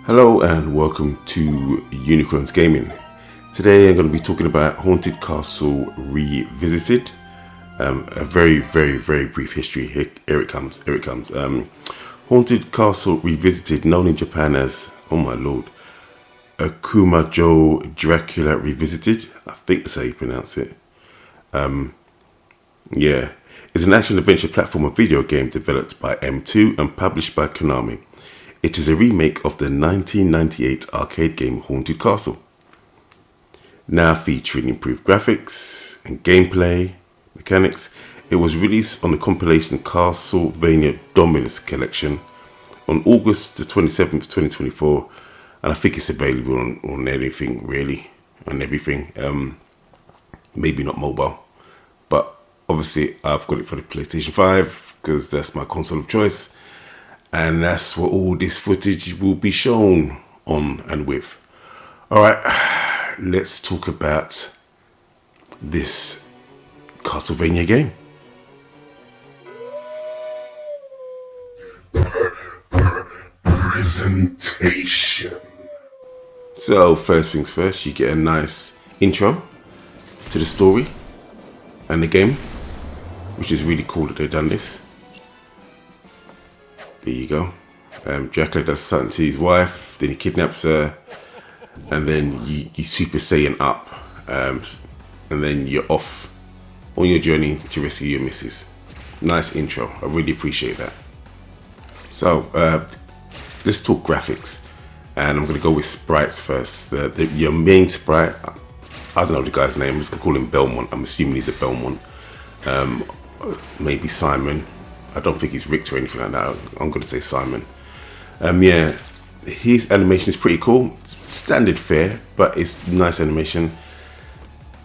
Hello and welcome to Unikronn's Gaming. Today I'm going to be talking about Haunted Castle Revisited. A very brief history. Here it comes. Haunted Castle Revisited, known in Japan as, oh my lord, Akumajo Dracula Revisited. I think that's how you pronounce it. It's an action-adventure platformer video game developed by M2 and published by Konami. It is a remake of the 1998 arcade game Haunted Castle. Now featuring improved graphics and gameplay mechanics, it was released on the compilation Castlevania Dominus Collection on August the 27th, 2024, and I think it's available on anything really, on everything. Maybe not mobile, but obviously I've got it for the PlayStation 5 because that's my console of choice. And that's what all this footage will be shown on and with. Alright, let's talk about this Castlevania game. Presentation. So, first things first, you get a nice intro to the story and the game, which is really cool that they've done this. There you go. Dracula does something to his wife, then he kidnaps her, and then you Super Saiyan up, and then you're off on your journey to rescue your missus. Nice intro. I really appreciate that. So let's talk graphics, and I'm going to go with sprites first. Your main sprite, I don't know the guy's name. I'm just going to call him Belmont. I'm assuming he's a Belmont. Maybe Simon. I don't think he's Richter or anything like that. I'm going to say Simon. His animation is pretty cool. It's standard fare, but it's nice animation.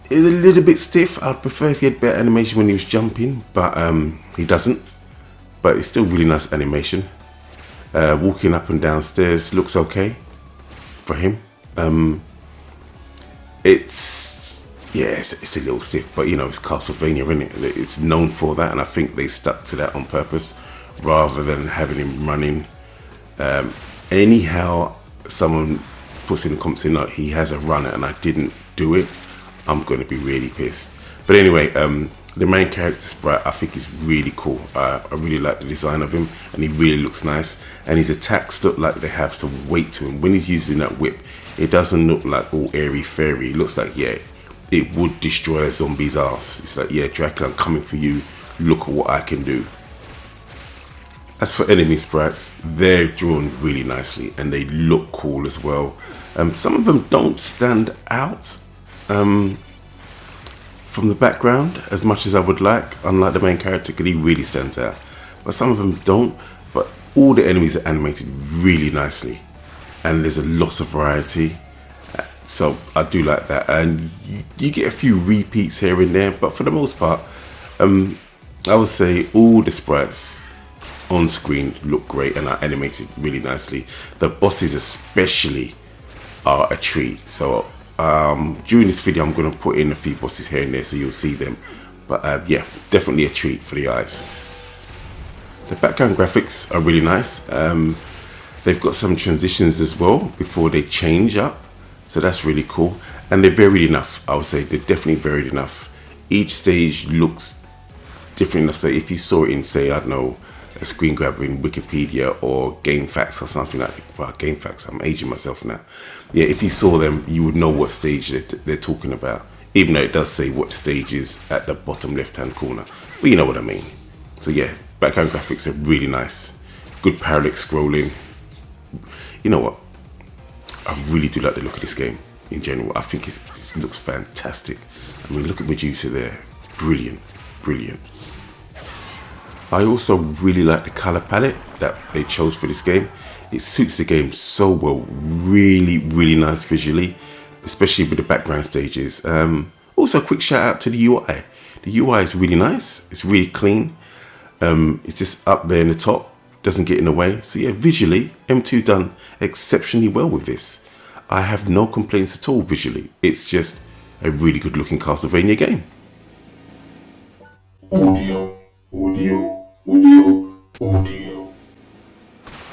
It's a little bit stiff. I'd prefer if he had better animation when he was jumping, but he doesn't. But it's still really nice animation. Walking up and down stairs looks okay for him. It's a little stiff, but you know, it's Castlevania, isn't it? It's known for that, and I think they stuck to that on purpose rather than having him running. Anyhow, someone puts in the comments saying, no, he has a runner and I didn't do it, I'm going to be really pissed. But anyway, the main character sprite I think is really cool. I really like the design of him, and he really looks nice, and his attacks look like they have some weight to him. When he's using that whip, it doesn't look like all airy-fairy. It looks like, it would destroy a zombie's ass. It's like, Dracula, I'm coming for you. Look at what I can do. As for enemy sprites, they're drawn really nicely and they look cool as well. Some of them don't stand out from the background as much as I would like, unlike the main character, because he really stands out. But some of them don't, but all the enemies are animated really nicely. And there's a lot of variety. So I do like that, and you get a few repeats here and there, but for the most part, I would say all the sprites on screen look great and are animated really nicely. The bosses especially are a treat. So during this video, I'm going to put in a few bosses here and there so you'll see them. But definitely a treat for the eyes. The background graphics are really nice. They've got some transitions as well before they change up. So that's really cool, and they're varied enough. I would say they're definitely varied enough. Each stage looks different enough. So if you saw it in, say, I don't know, a screen grab in Wikipedia or GameFAQs or something like that. Well, GameFAQs, I'm aging myself now. If you saw them, you would know what stage they're talking about, even though it does say what stage is at the bottom left-hand corner. But you know what I mean. So background graphics are really nice. Good parallax scrolling. You know what? I really do like the look of this game in general. I think it looks fantastic. I mean, look at Medusa there. Brilliant. I also really like the color palette that they chose for this game. It suits the game so well. Really nice visually, especially with the background stages. Also, a quick shout out to the UI. The UI is really nice. It's really clean. It's just up there in the top. Doesn't get in the way. So visually, M2 done exceptionally well with this. I have no complaints at all visually. It's just a really good looking Castlevania game. Audio.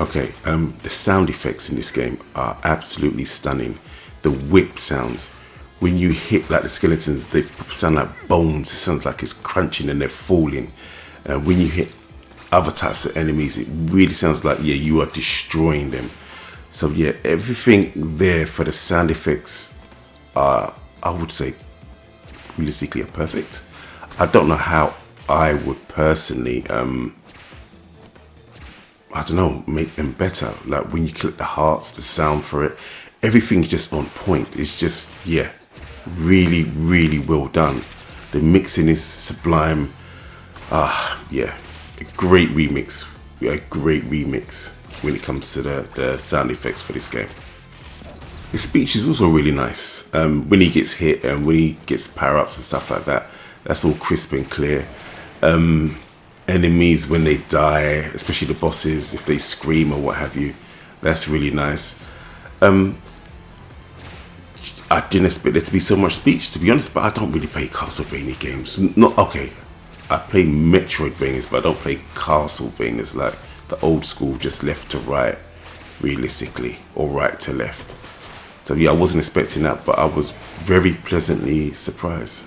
Okay, the sound effects in this game are absolutely stunning. The whip sounds, when you hit like the skeletons, they sound like bones. It sounds like it's crunching and they're falling. When you hit other types of enemies, it really sounds like, yeah, you are destroying them. So yeah, everything there for the sound effects are, I would say, realistically are perfect. I don't know how I would personally, I don't know, make them better. Like when you click the hearts, the sound for it, everything's just on point. It's just, yeah, really, really well done. The mixing is sublime. Yeah, a great remix. A great remix when it comes to the sound effects for this game. His speech is also really nice. When he gets hit and when he gets power-ups and stuff like that, that's all crisp and clear. Enemies, when they die, especially the bosses, if they scream or what have you, that's really nice. I didn't expect there to be so much speech, to be honest, but I don't really play Castlevania games. Not okay. I play Metroidvanias, but I don't play Castlevanias like the old school, just left to right, realistically, or right to left. So yeah, I wasn't expecting that, but I was very pleasantly surprised.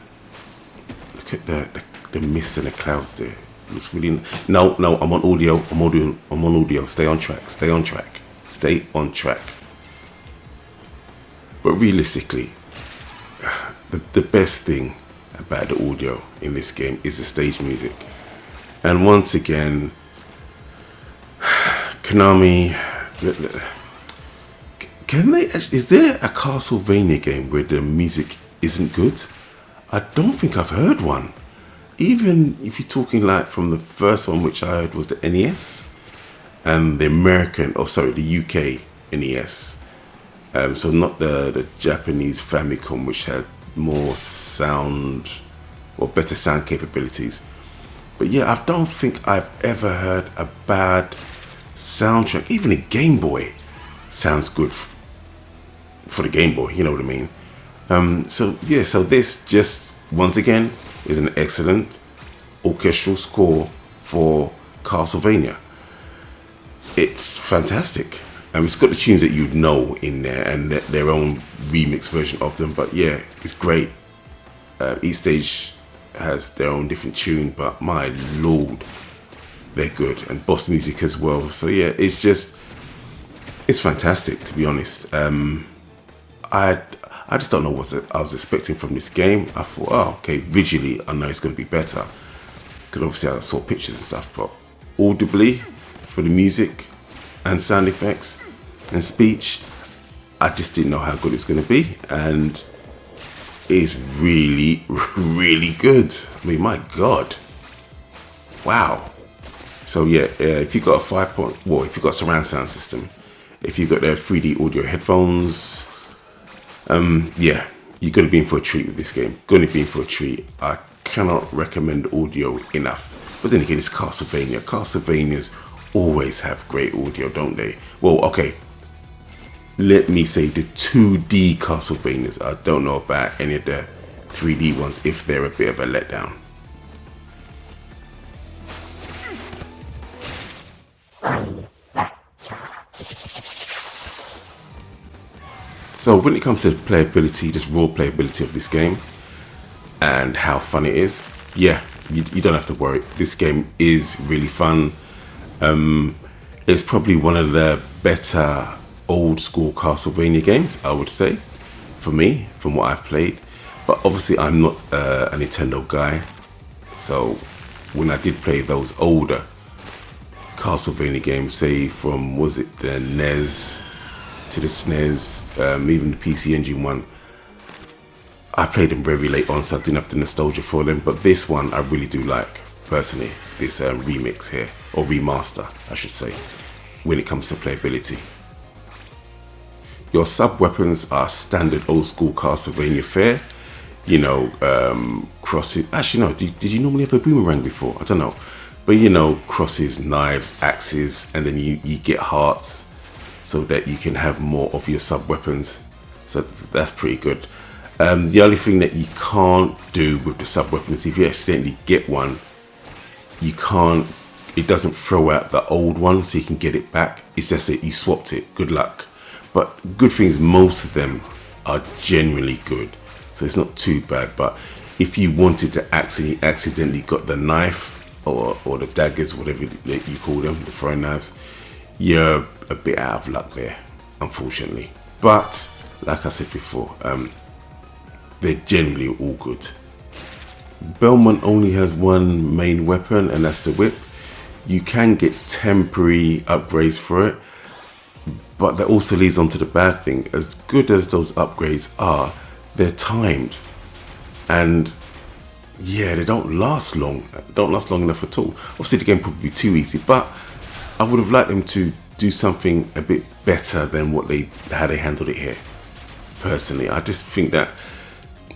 Look at the mist and the clouds there. It looks really. No, I'm on audio. I'm on audio. Stay on track. Stay on track. Stay on track. But realistically, the best thing about the audio in this game is the stage music. And once again, Konami, can they? Is there a Castlevania game where the music isn't good? I don't think I've heard one. Even if you're talking like from the first one, which I heard was the NES, and the American, the UK NES. So not the Japanese Famicom, which had more sound or better sound capabilities. But yeah, I don't think I've ever heard a bad soundtrack. Even a Game Boy sounds good for the Game Boy, you know what I mean? So yeah, so this just once again is an excellent orchestral score for Castlevania. It's fantastic. It's got the tunes that you'd know in there and their own remix version of them. But yeah, it's great. Each stage has their own different tune, but my lord, they're good. And boss music as well. So yeah, it's fantastic, to be honest. I just don't know what I was expecting from this game. I thought, oh, okay, visually, I know it's going to be better. Because obviously I saw pictures and stuff, but audibly, for the music and sound effects and speech, I just didn't know how good it was going to be. And it's really, really good. I mean, my God. Wow. So yeah, if you've got a if you've got a surround sound system, if you've got the 3D audio headphones, yeah, you're going to be in for a treat with this game. Going to be in for a treat. I cannot recommend audio enough. But then again, it's Castlevania. Castlevanias always have great audio, don't they? Well, okay. Let me say the 2D Castlevanias. I don't know about any of the 3D ones, if they're a bit of a letdown. So when it comes to playability, just raw playability of this game and how fun it is, yeah, you don't have to worry. This game is really fun. It's probably one of the better old school Castlevania games, I would say, for me, from what I've played. But obviously I'm not a Nintendo guy, so when I did play those older Castlevania games, say from, was it the NES to the SNES, even the PC Engine one, I played them very late on, so I didn't have the nostalgia for them. But this one I really do like, personally, this remix here, or remaster I should say, when it comes to playability. Your sub-weapons are standard old school Castlevania fare. You know, crosses. Actually, no, did you normally have a boomerang before? I don't know. But you know, crosses, knives, axes, and then you get hearts so that you can have more of your sub-weapons. So that's pretty good. The only thing that you can't do with the sub-weapons, if you accidentally get one, you can't it doesn't throw out the old one so you can get it back. It's just it, you swapped it, good luck. But good thing is most of them are genuinely good, so it's not too bad. But if you wanted to accidentally got the knife or the daggers, whatever you call them, the throwing knives, you're a bit out of luck there, unfortunately. But like I said before, they're generally all good. Belmont only has one main weapon, and that's the whip. You can get temporary upgrades for it, but that also leads on to the bad thing. As good as those upgrades are, they're timed, and yeah, they don't last long. Don't last long enough at all. Obviously, the game would be too easy, but I would have liked them to do something a bit better than how they handled it here. Personally, I just think that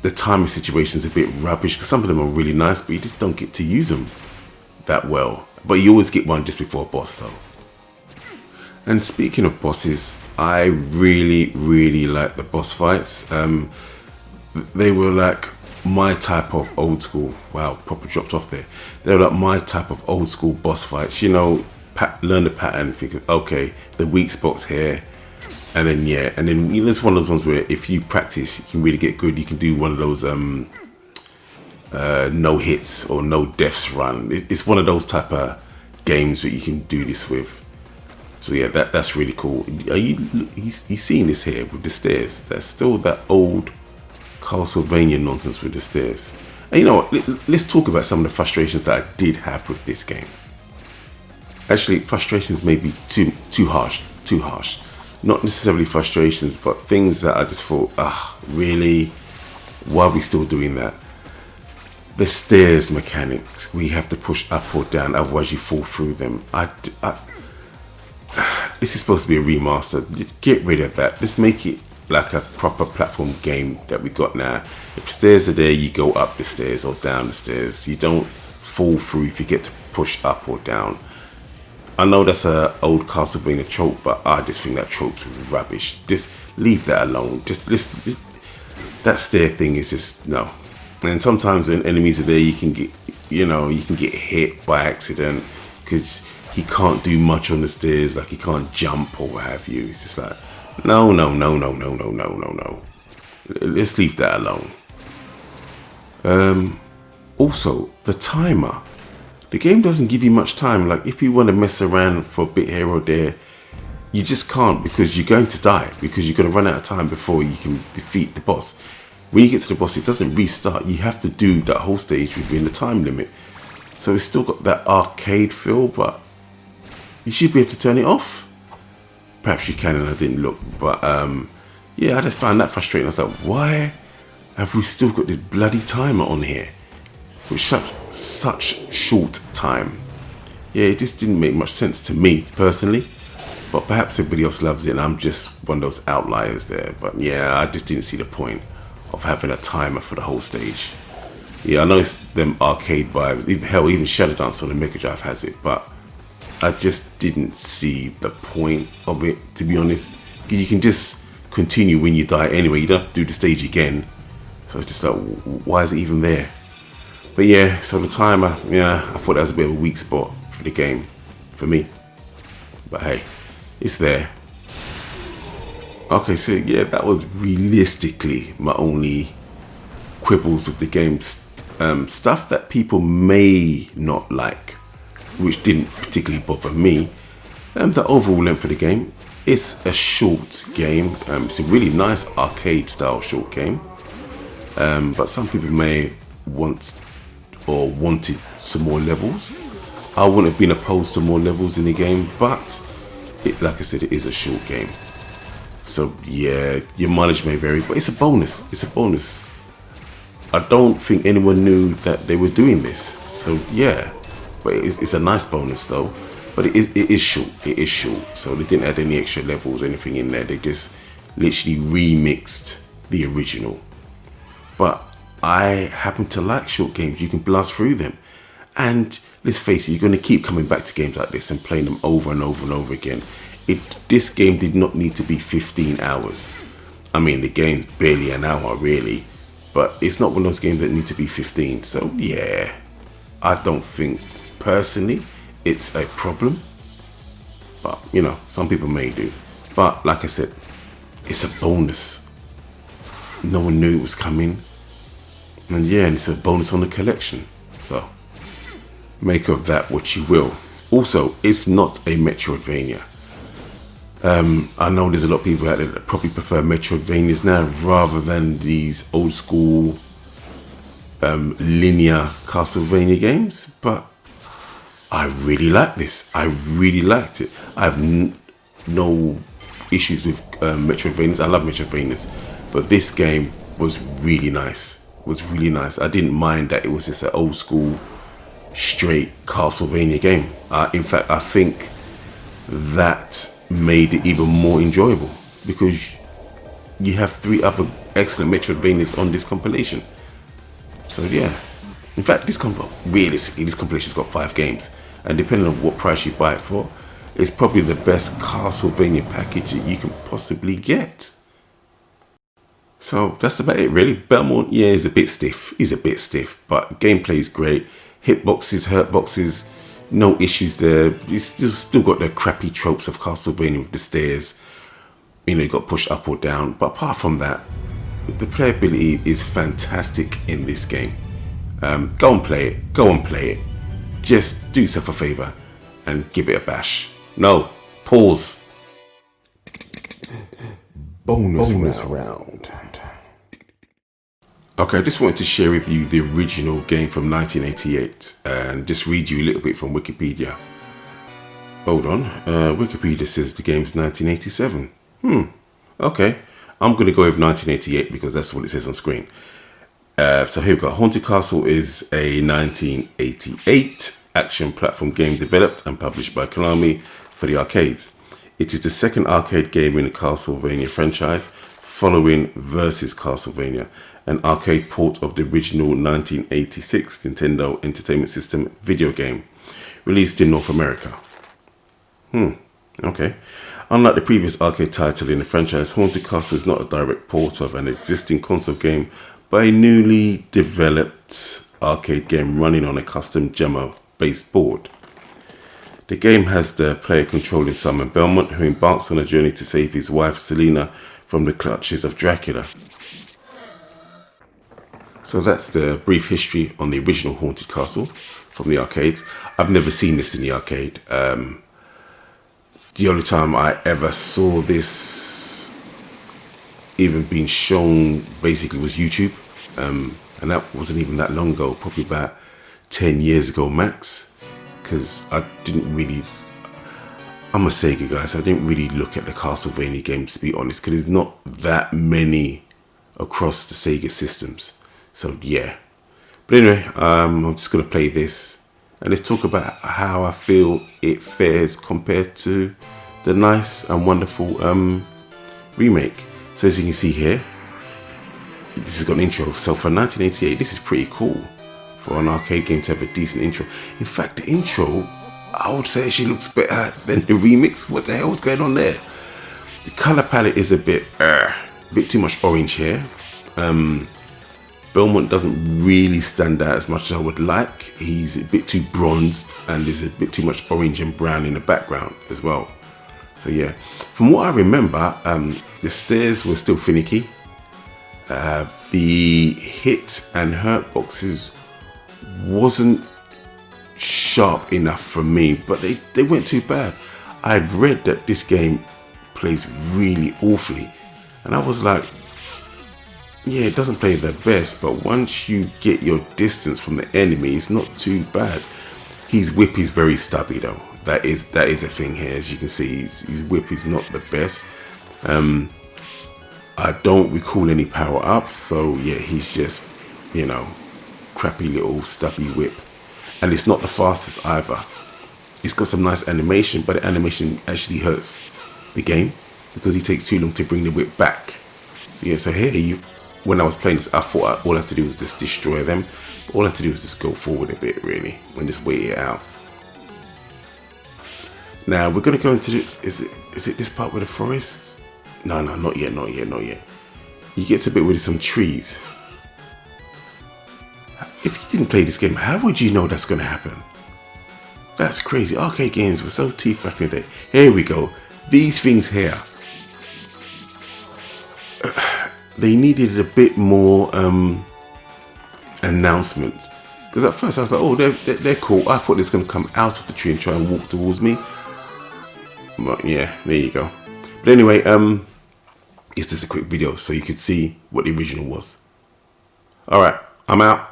the timing situation is a bit rubbish, because some of them are really nice, but you just don't get to use them that well. But you always get one just before a boss, though. And speaking of bosses, I really like the boss fights. They were like my type of old school. Wow, proper dropped off there. They were like my type of old school boss fights. You know, learn the pattern, think, okay, the weak spots here. And then it's one of those ones where if you practice, you can really get good. You can do one of those no hits or no deaths run. It's one of those type of games that you can do this with. So yeah, that's really cool. You seeing this here with the stairs? That's still that old Castlevania nonsense with the stairs. And you know what? Let's talk about some of the frustrations that I did have with this game. Actually, frustrations may be too harsh. Not necessarily frustrations, but things that I just thought, really? Why are we still doing that? The stairs mechanics, we have to push up or down, otherwise you fall through them. This is supposed to be a remaster. Get rid of that. Let's make it like a proper platform game that we got now. If stairs are there, you go up the stairs or down the stairs. You don't fall through if you get to push up or down. I know that's an old Castlevania trope, but I just think that trope's rubbish. Just leave that alone. Just that stair thing is just no. And sometimes when enemies are there, you can get hit by accident because he can't do much on the stairs, like he can't jump or what have you. It's just like no. Let's leave that alone. Also, the timer. The game doesn't give you much time. Like if you want to mess around for a bit here or there, you just can't, because you're going to die, because you're going to run out of time before you can defeat the boss. When you get to the boss, it doesn't restart. You have to do that whole stage within the time limit. So it's still got that arcade feel, but you should be able to turn it off. Perhaps you can, and I didn't look. But yeah, I just found that frustrating. I was like, why have we still got this bloody timer on here? With such short time. Yeah, it just didn't make much sense to me personally, but perhaps everybody else loves it and I'm just one of those outliers there. But yeah, I just didn't see the point of having a timer for the whole stage. Yeah, I know it's them arcade vibes. Even Shadow Dance on the Mega Drive has it, but I just didn't see the point of it, to be honest. You can just continue when you die anyway. You don't have to do the stage again. So it's just like, why is it even there? But yeah, so the timer, yeah, I thought that was a bit of a weak spot for the game, for me. But hey, it's there. Okay, so yeah, that was realistically my only quibbles with the game. Stuff that people may not like, which didn't particularly bother me. The overall length of the game, it's a short game. It's a really nice arcade style short game. But some people may wanted some more levels. I wouldn't have been opposed to more levels in the game, but like I said, it is a short game. So yeah, your mileage may vary, but it's a bonus. It's a bonus. I don't think anyone knew that they were doing this. So yeah, but it's a nice bonus though. But it is short. It is short. So they didn't add any extra levels or anything in there. They just literally remixed the original. But I happen to like short games. You can blast through them. And let's face it, you're going to keep coming back to games like this and playing them over and over and over again. This game did not need to be 15 hours. I mean, the game's barely an hour, really. But it's not one of those games that need to be 15. So, yeah, I don't think, personally, it's a problem. But, you know, some people may do. But, like I said, it's a bonus. No one knew it was coming. And yeah, and it's a bonus on the collection. So, make of that what you will. Also, it's not a Metroidvania. I know there's a lot of people out there that probably prefer Metroidvanias now rather than these old school linear Castlevania games. But I really like this. I really liked it. I have no issues with Metroidvanias. I love Metroidvanias. But this game was really nice. I didn't mind that it was just an old school, straight Castlevania game. In fact, I think that made it even more enjoyable because you have 3 other excellent Metroidvanias on this compilation. So yeah, in fact, realistically, this compilation's got 5 games, and depending on what price you buy it for, it's probably the best Castlevania package that you can possibly get. So that's about it, really. Belmont, yeah, is a bit stiff. He's a bit stiff, but gameplay is great. Hitboxes, hurtboxes, no issues there. He's still got the crappy tropes of Castlevania with the stairs. You know, you got pushed up or down. But apart from that, the playability is fantastic in this game. Go and play it. Just do yourself a favor and give it a bash. No, pause. Bonus round. Okay, I just wanted to share with you the original game from 1988 and just read you a little bit from Wikipedia. Hold on, Wikipedia says the game's 1987. Okay, I'm going to go with 1988 because that's what it says on screen. So here we go. Haunted Castle is a 1988 action platform game developed and published by Konami for the arcades. It is the second arcade game in the Castlevania franchise, following Versus Castlevania, an arcade port of the original 1986 Nintendo Entertainment System video game, released in North America. Okay. Unlike the previous arcade title in the franchise, Haunted Castle is not a direct port of an existing console game, but a newly developed arcade game running on a custom Gemma-based board. The game has the player controlling Simon Belmont, who embarks on a journey to save his wife Selena from the clutches of Dracula. So that's the brief history on the original Haunted Castle from the arcades. I've never seen this in the arcade. The only time I ever saw this even being shown basically was YouTube. And that wasn't even that long ago, probably about 10 years ago max. Because I'm a Sega guy, so I didn't really look at the Castlevania games, to be honest, because there's not that many across the Sega systems. So yeah. But anyway, I'm just going to play this and let's talk about how I feel it fares compared to the nice and wonderful remake. So as you can see here, this has got an intro. So for 1988, this is pretty cool for an arcade game to have a decent intro. In fact, the intro, I would say actually looks better than the remix. What the hell is going on there? The color palette is a bit too much orange here. Belmont doesn't really stand out as much as I would like. He's a bit too bronzed and there's a bit too much orange and brown in the background as well. So yeah, from what I remember, the stairs were still finicky. The hit and hurt boxes wasn't sharp enough for me, but they weren't too bad. I'd read that this game plays really awfully, and I was like, yeah, it doesn't play the best, but once you get your distance from the enemy, it's not too bad. His whip is very stubby though. That is a thing here. As you can see, his whip is not the best. I don't recall any power ups, so yeah, he's just, you know, crappy little stubby whip. And it's not the fastest either. It's got some nice animation, but the animation actually hurts the game because he takes too long to bring the whip back. So yeah, so here when I was playing this, I thought all I had to do was just destroy them. All I had to do was just go forward a bit, really, and just wait it out. Now we're gonna go into is it this part with the forest? No, not yet. You get to a bit with some trees. If you didn't play this game, how would you know that's gonna happen? That's crazy. Arcade games were so teeth back in the day. Here we go. These things here, they needed a bit more announcement. Because at first I was like, oh, they're cool. I thought they was going to come out of the tree and try and walk towards me. But yeah, there you go. But anyway, it's just a quick video so you could see what the original was. Alright, I'm out.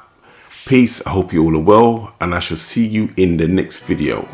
Peace. I hope you all are well, and I shall see you in the next video.